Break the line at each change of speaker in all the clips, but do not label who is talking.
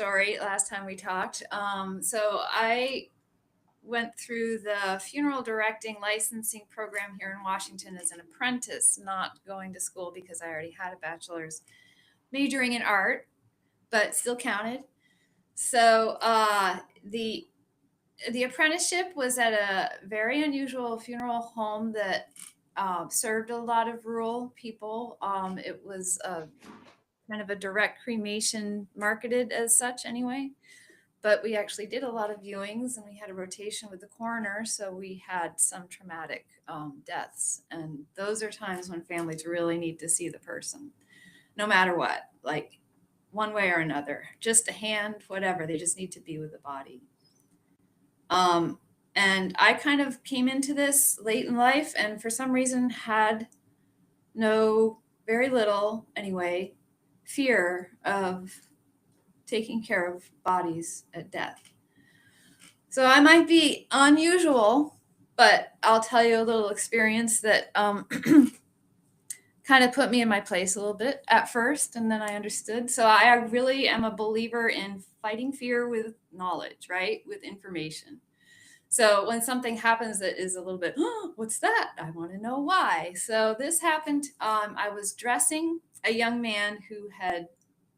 story last time we talked. So I went through the funeral directing licensing program here in Washington as an apprentice, not going to school because I already had a bachelor's, majoring in art, but still counted. So the apprenticeship was at a very unusual funeral home that served a lot of rural people. It was kind of a direct cremation, marketed as such anyway. But we actually did a lot of viewings and we had a rotation with the coroner. So we had some traumatic deaths. And those are times when families really need to see the person, no matter what, like one way or another, just a hand, whatever. They just need to be with the body. And I kind of came into this late in life and for some reason had very little anyway, fear of taking care of bodies at death. So I might be unusual, but I'll tell you a little experience that kind of put me in my place a little bit at first, and then I understood. So I really am a believer in fighting fear with knowledge, right? With information. So when something happens that is a little bit, oh, what's that? I want to know why. So this happened. I was dressing a young man who had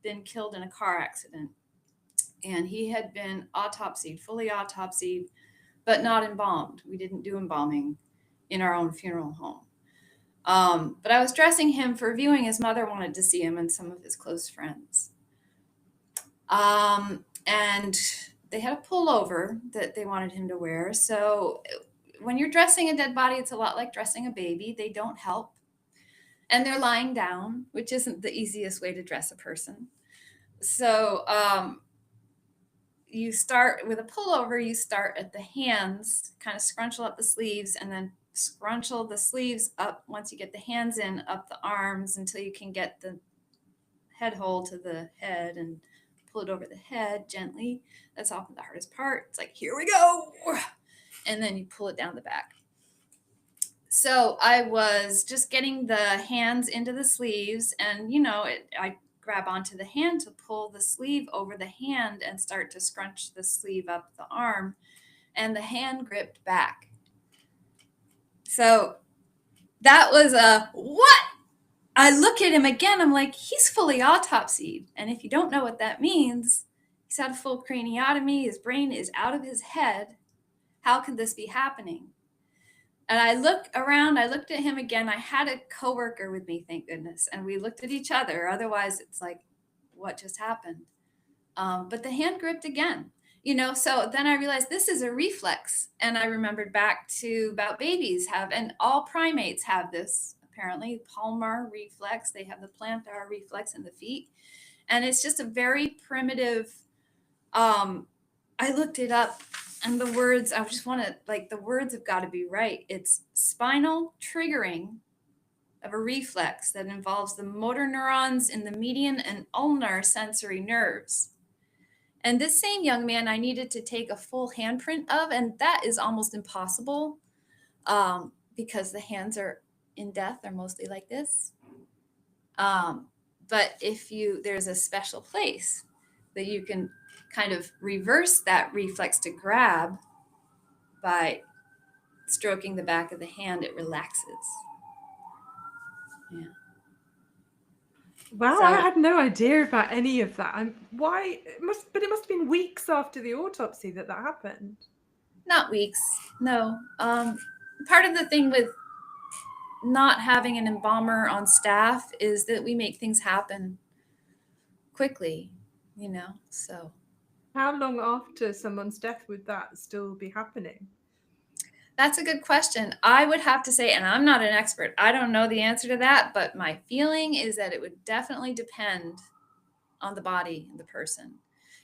been killed in a car accident. And he had been autopsied, fully autopsied, but not embalmed. We didn't do embalming in our own funeral home. But I was dressing him for viewing. His mother wanted to see him and some of his close friends. And they had a pullover that they wanted him to wear. So when you're dressing a dead body, it's a lot like dressing a baby. They don't help. And they're lying down, which isn't the easiest way to dress a person. So you start with a pullover, you start at the hands, kind of scrunchel up the sleeves, and then scrunchel the sleeves up once you get the hands in, up the arms until you can get the head hole to the head and pull it over the head gently. That's often the hardest part. It's like, here we go. And then you pull it down the back. So I was just getting the hands into the sleeves, and I grab onto the hand to pull the sleeve over the hand and start to scrunch the sleeve up the arm, and the hand gripped back. So that was a what? I look at him again. I'm like, he's fully autopsied. And if you don't know what that means, he's had a full craniotomy. His brain is out of his head. How could this be happening? And I look around, I looked at him again. I had a coworker with me, thank goodness. And we looked at each other. Otherwise, it's like, what just happened? But the hand gripped again, so then I realized this is a reflex. And I remembered back to about babies and all primates have this, apparently, palmar reflex. They have the plantar reflex in the feet. And it's just a very primitive, I looked it up. And the words, I just want to, the words have got to be right. It's spinal triggering of a reflex that involves the motor neurons in the median and ulnar sensory nerves. And this same young man, I needed to take a full handprint of, and that is almost impossible because the hands are in death, they're mostly like this. But there's a special place that you can kind of reverse that reflex to grab by stroking the back of the hand. It relaxes. Yeah.
Wow, I had no idea about any of that. It must have been weeks after the autopsy that happened.
Not weeks, no. Part of the thing with not having an embalmer on staff is that we make things happen quickly, so.
How long after someone's death would that still be happening?
That's a good question. I would have to say, and I'm not an expert, I don't know the answer to that, but my feeling is that it would definitely depend on the body and the person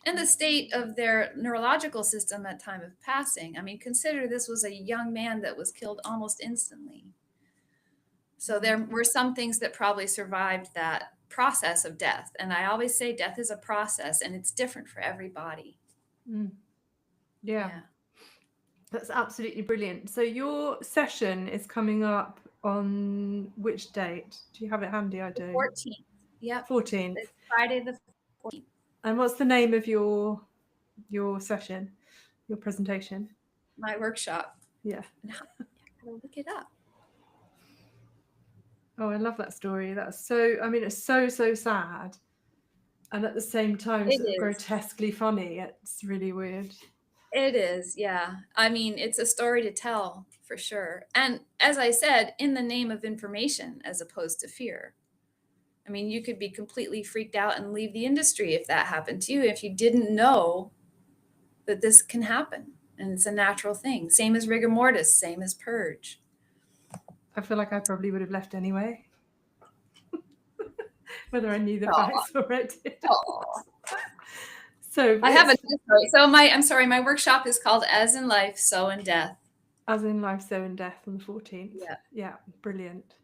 and the state of their neurological system at time of passing. I mean, consider this was a young man that was killed almost instantly. So there were some things that probably survived that process of death. And I always say death is a process and it's different for everybody.
Yeah. That's absolutely brilliant. So your session is coming up on which date? Do you have it handy? I do.
14th. Yep.
14th.
It's Friday the 14th.
And what's the name of your session, your presentation?
My workshop.
Yeah.
I gotta look it up.
Oh, I love that story. That's so, I mean, it's so sad. And at the same time,
It
sort of
is.
grotesquely funny. It's really weird.
It is, yeah. I mean, it's a story to tell for sure. And as I said, in the name of information as opposed to fear. I mean, you could be completely freaked out and leave the industry if that happened to you, if you didn't know that this can happen and it's a natural thing. Same as rigor mortis, same as purge.
I feel like I probably would have left anyway. Whether I knew the
Aw.
facts already.
Aw.
So
I have a
it's
story. So my workshop is called As in Life, So in Death.
As in Life, So in Death on the 14th.
Yeah.
Yeah, brilliant.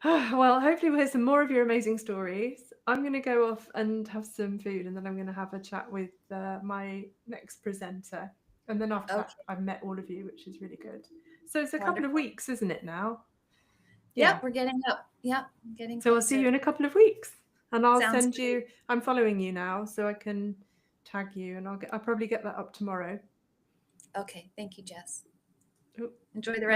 Well, hopefully we'll hear some more of your amazing stories. I'm going to go off and have some food, and then I'm going to have a chat with my next presenter. And then after that,
Okay.
I've met all of you, which is really good. So it's a couple of
Wonderful.
weeks, isn't it now?
Yep, we're getting up. Yep, getting
So I'll
closer.
see you in a couple of weeks, and I'll
Sounds
send
great.
you. I'm following you now, so I can tag you, and I'll probably get that up tomorrow.
Okay, thank you, Jess.
Oh.
Enjoy the rest.